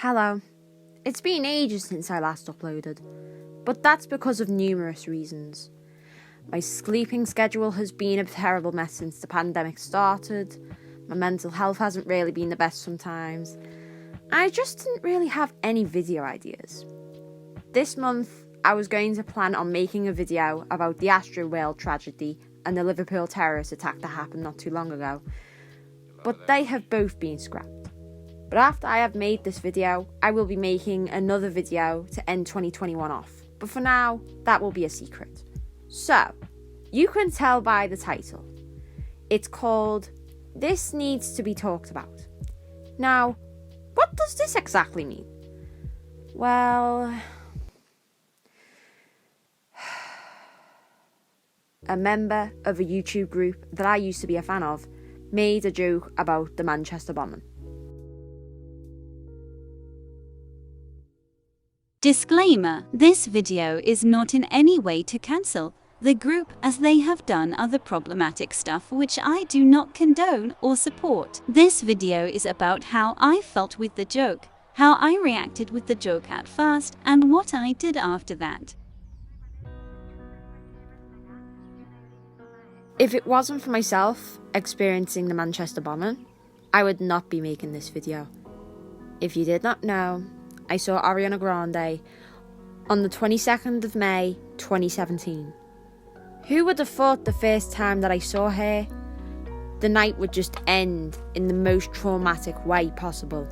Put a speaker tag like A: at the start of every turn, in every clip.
A: Hello. It's been ages since I last uploaded, but that's because of numerous reasons. My sleeping schedule has been a terrible mess since the pandemic started, my mental health hasn't really been the best sometimes, I just didn't really have any video ideas. This month, I was going to plan on making a video about the Astro World tragedy and the Liverpool terrorist attack that happened not too long ago, but they have both been scrapped. But after I have made this video, I will be making another video to end 2021 off. But for now, that will be a secret. So, you can tell by the title. It's called, This Needs to Be Talked About. Now, what does this exactly mean? Well, a member of a YouTube group that I used to be a fan of made a joke about the Manchester bombing.
B: Disclaimer: this video is not in any way to cancel the group, as they have done other problematic stuff which I do not condone or support. This video is about how I felt with the joke, how I reacted with the joke at first, and what I did after that.
A: If it wasn't for myself experiencing the Manchester bombing, I would not be making this video. If you did not know, I saw Ariana Grande on the 22nd of May 2017. Who would have thought the first time that I saw her, the night would just end in the most traumatic way possible.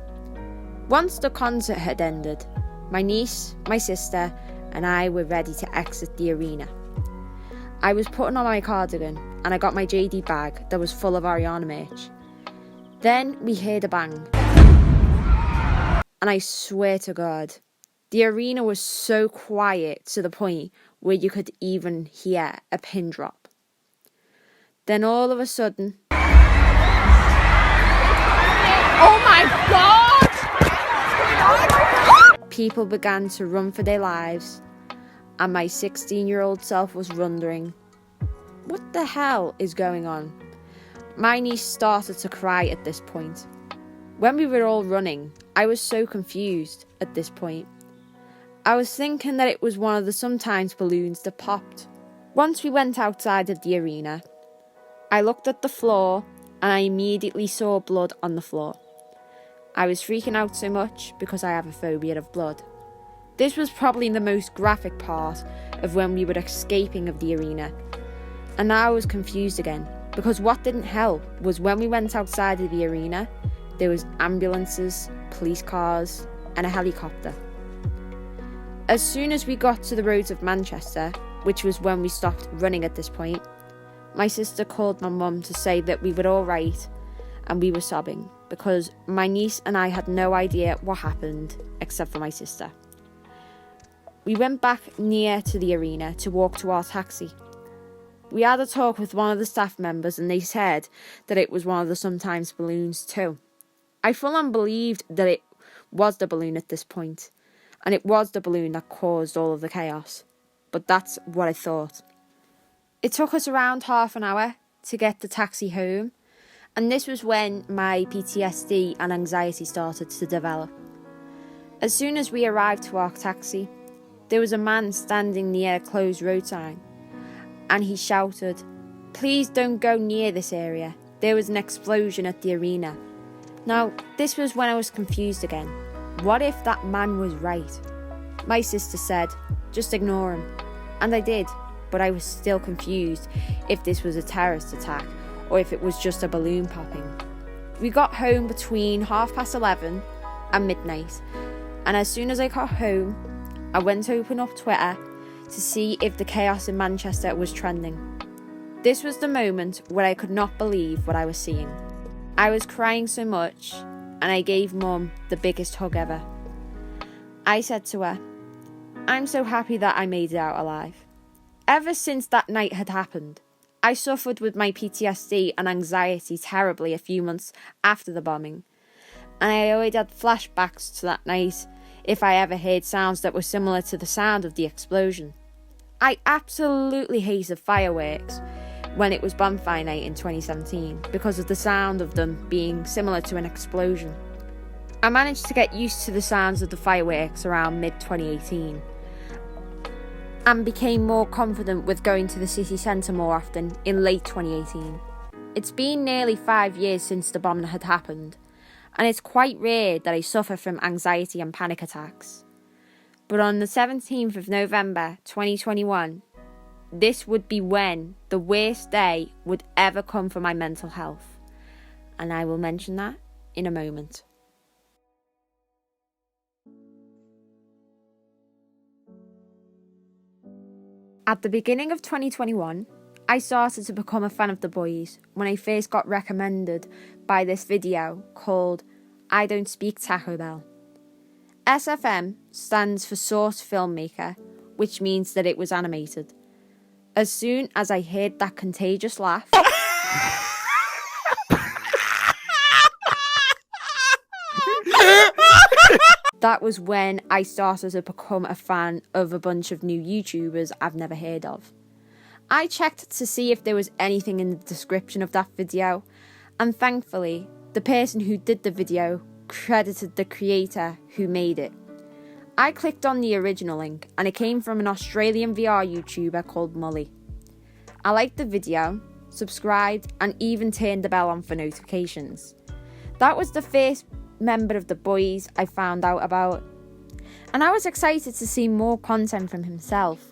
A: Once the concert had ended, my niece, my sister, and I were ready to exit the arena. I was putting on my cardigan and I got my JD bag that was full of Ariana merch. Then we heard a bang. And I swear to God, the arena was so quiet to the point where you could even hear a pin drop. Then all of a sudden... Oh my God! People began to run for their lives, and my 16-year-old self was wondering, what the hell is going on? My niece started to cry at this point. When we were all running, I was so confused at this point. I was thinking that it was one of the sometimes balloons that popped. Once we went outside of the arena, I looked at the floor and I immediately saw blood on the floor. I was freaking out so much because I have a phobia of blood. This was probably the most graphic part of when we were escaping of the arena. And now I was confused again, because what didn't help was when we went outside of the arena, there was ambulances, police cars, and a helicopter. As soon as we got to the roads of Manchester, which was when we stopped running at this point, my sister called my mum to say that we were all right, and we were sobbing, because my niece and I had no idea what happened, except for my sister. We went back near to the arena to walk to our taxi. We had a talk with one of the staff members and they said that it was one of the sometimes balloons too. I full on believed that it was the balloon at this point, and it was the balloon that caused all of the chaos. But that's what I thought. It took us around half an hour to get the taxi home, and this was when my PTSD and anxiety started to develop. As soon as we arrived to our taxi, there was a man standing near a closed road sign, and he shouted, "Please don't go near this area. There was an explosion at the arena." Now, this was when I was confused again. What if that man was right? My sister said, just ignore him. And I did, but I was still confused if this was a terrorist attack or if it was just a balloon popping. We got home between 11:30 and midnight, and as soon as I got home, I went to open up Twitter to see if the chaos in Manchester was trending. This was the moment where I could not believe what I was seeing. I was crying so much, and I gave Mum the biggest hug ever. I said to her, "I'm so happy that I made it out alive." Ever since that night had happened, I suffered with my PTSD and anxiety terribly a few months after the bombing, and I always had flashbacks to that night if I ever heard sounds that were similar to the sound of the explosion. I absolutely hated fireworks when it was bonfire night in 2017 because of the sound of them being similar to an explosion. I managed to get used to the sounds of the fireworks around mid-2018 and became more confident with going to the city centre more often in late 2018. It's been nearly 5 years since the bombing had happened, and it's quite rare that I suffer from anxiety and panic attacks. But on the 17th of November 2021, this would be when the worst day would ever come for my mental health, and I will mention that in a moment. At the beginning of 2021, I started to become a fan of the boys when I first got recommended by this video called I Don't Speak Taco Bell. SFM stands for Source Filmmaker, which means that it was animated. As soon as I heard that contagious laugh, that was when I started to become a fan of a bunch of new YouTubers I've never heard of. I checked to see if there was anything in the description of that video, and thankfully, the person who did the video credited the creator who made it. I clicked on the original link, and it came from an Australian VR YouTuber called Mully. I liked the video, subscribed, and even turned the bell on for notifications. That was the first member of the boys I found out about, and I was excited to see more content from himself.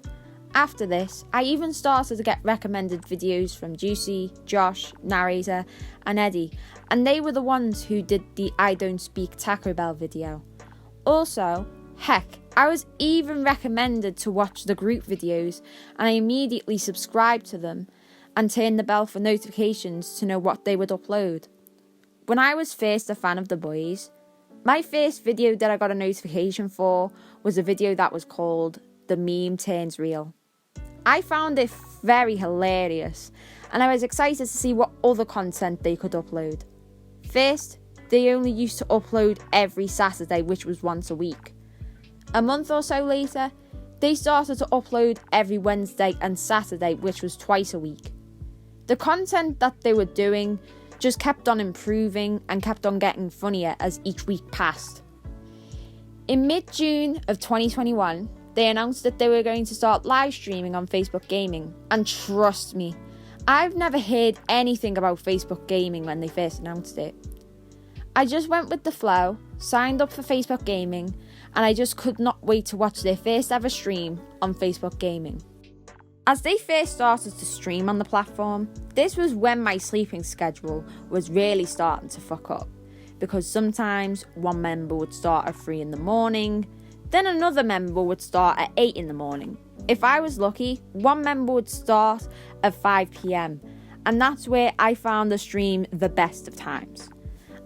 A: After this, I even started to get recommended videos from Juicy, Josh, Narrator, and Eddie, and they were the ones who did the I Don't Speak Taco Bell video. Also, heck, I was even recommended to watch the group videos, and I immediately subscribed to them and turned the bell for notifications to know what they would upload. When I was first a fan of the boys, my first video that I got a notification for was a video that was called The Meme Turns Real. I found it very hilarious, and I was excited to see what other content they could upload. First, they only used to upload every Saturday, which was once a week. A month or so later, they started to upload every Wednesday and Saturday, which was twice a week. The content that they were doing just kept on improving and kept on getting funnier as each week passed. In mid-June of 2021, they announced that they were going to start live streaming on Facebook Gaming. And trust me, I've never heard anything about Facebook Gaming when they first announced it. I just went with the flow, signed up for Facebook Gaming, and I just could not wait to watch their first ever stream on Facebook Gaming. As they first started to stream on the platform, this was when my sleeping schedule was really starting to fuck up, because sometimes one member would start at 3 in the morning, then another member would start at 8 in the morning. If I was lucky, one member would start at 5 p.m, and that's where I found the stream the best of times.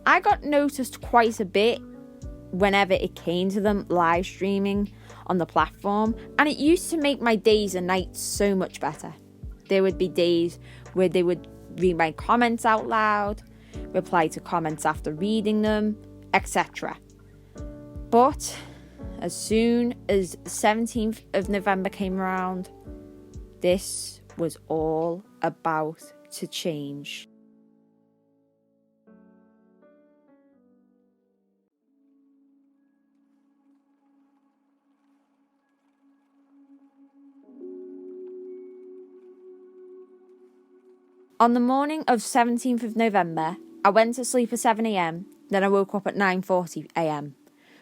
A: I got noticed quite a bit whenever it came to them live streaming on the platform, and it used to make my days and nights so much better. There would be days where they would read my comments out loud, reply to comments after reading them, etc. But as soon as the 17th of November came around, this was all about to change. On the morning of 17th of November, I went to sleep at 7 a.m, then I woke up at 9:40 a.m.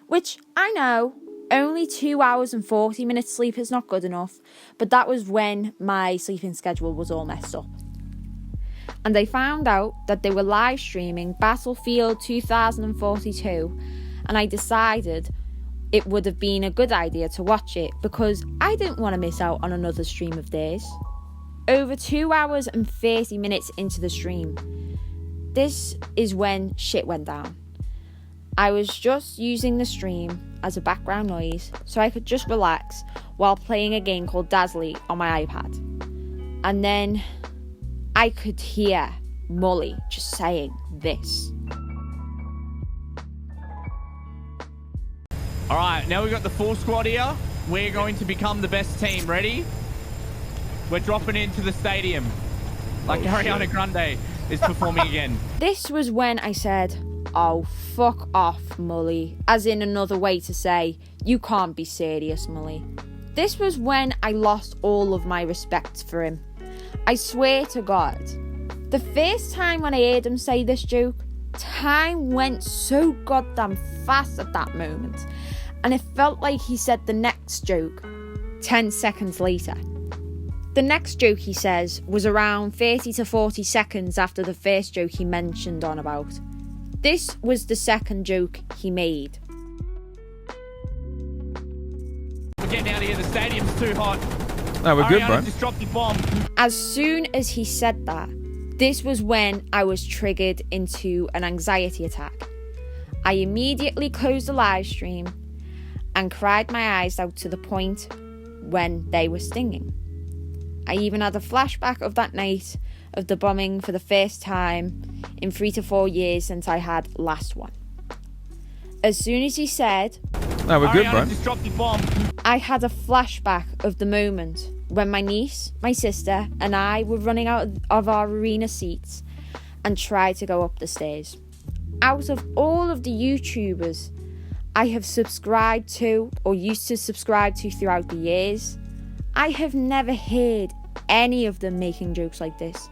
A: Which, I know, only 2 hours and 40 minutes sleep is not good enough, but that was when my sleeping schedule was all messed up. And I found out that they were live streaming Battlefield 2042, and I decided it would have been a good idea to watch it because I didn't want to miss out on another stream of theirs. Over 2 hours and 30 minutes into the stream, this is when shit went down. I was just using the stream as a background noise so I could just relax while playing a game called Dazzly on my iPad. And then I could hear Mully just saying this.
C: Alright, now we've got the full squad here. We're going to become the best team. Ready? We're dropping into the stadium. Like Ariana Grande is performing again.
A: This was when I said, Oh, fuck off, Mully. As in another way to say, you can't be serious, Mully. This was when I lost all of my respect for him. I swear to God. The first time when I heard him say this joke, time went so goddamn fast at that moment. And it felt like he said the next joke 10 seconds later. The next joke he says was around 30 to 40 seconds after the first joke he mentioned on about. This was the second joke he made.
C: We're getting out of here. The stadium's too hot.
D: No, we're good, bro.
C: Just dropped your bomb.
A: As soon as he said that, this was when I was triggered into an anxiety attack. I immediately closed the live stream and cried my eyes out to the point when they were stinging. I even had a flashback of that night of the bombing for the first time in 3 to 4 years since I had last one. As soon as he said,
D: No, we're good, bro.
C: Just dropped your bomb.
A: I had a flashback of the moment when my niece, my sister, and I were running out of our arena seats and tried to go up the stairs. Out of all of the YouTubers I have subscribed to or used to subscribe to throughout the years, I have never heard any of them making jokes like this.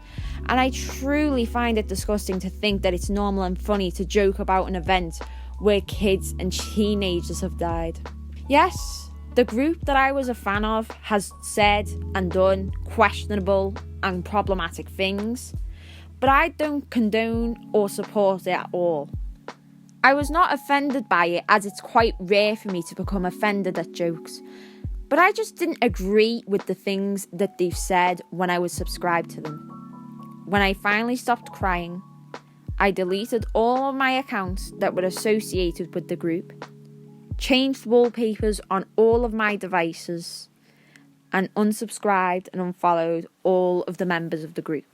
A: And I truly find it disgusting to think that it's normal and funny to joke about an event where kids and teenagers have died. Yes, the group that I was a fan of has said and done questionable and problematic things, but I don't condone or support it at all. I was not offended by it, as it's quite rare for me to become offended at jokes, but I just didn't agree with the things that they've said when I was subscribed to them. When I finally stopped crying, I deleted all of my accounts that were associated with the group, changed wallpapers on all of my devices, and unsubscribed and unfollowed all of the members of the group.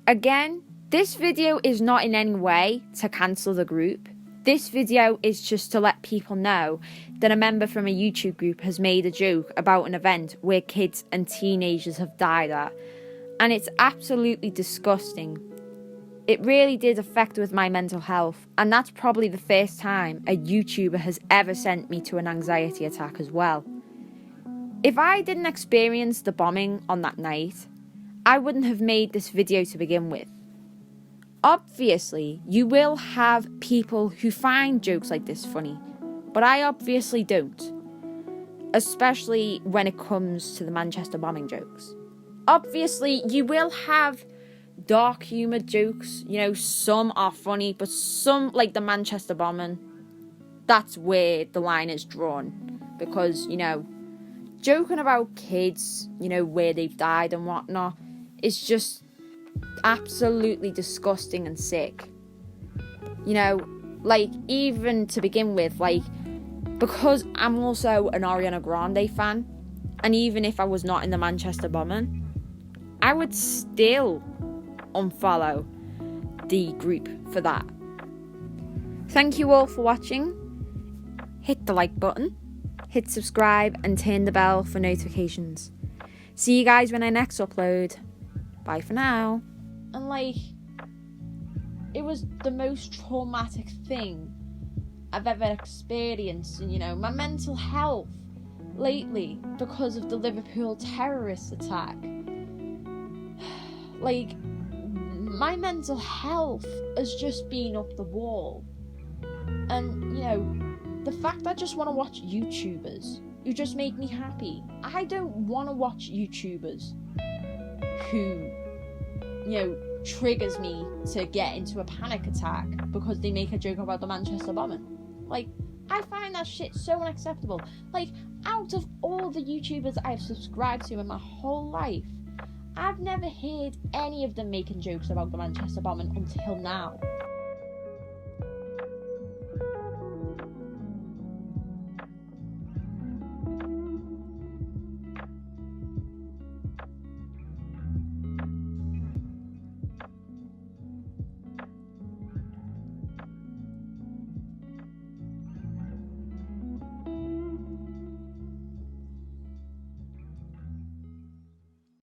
A: Again, this video is not in any way to cancel the group. This video is just to let people know that a member from a YouTube group has made a joke about an event where kids and teenagers have died at. And it's absolutely disgusting. It really did affect with my mental health. And that's probably the first time a YouTuber has ever sent me to an anxiety attack as well. If I didn't experience the bombing on that night, I wouldn't have made this video to begin with. Obviously, you will have people who find jokes like this funny, but I obviously don't. Especially when it comes to the Manchester bombing jokes. Obviously, you will have dark humour jokes, some are funny, but some, like the Manchester bombing, that's where the line is drawn. Because, joking about kids, where they've died and whatnot, is just absolutely disgusting and sick. Even to begin with, because I'm also an Ariana Grande fan, and even if I was not in the Manchester bombing, I would still unfollow the group for that. Thank you all for watching. Hit the like button, hit subscribe, and turn the bell for notifications. See you guys when I next upload. Bye for now. And it was the most traumatic thing I've ever experienced. And my mental health lately, because of the Liverpool terrorist attack, my mental health has just been up the wall. And the fact I just want to watch YouTubers who just make me happy. I don't want to watch YouTubers who triggers me to get into a panic attack because they make a joke about the Manchester bombing. I find that shit so unacceptable. Out of all the YouTubers I've subscribed to in my whole life, I've never heard any of them making jokes about the Manchester bombing until now.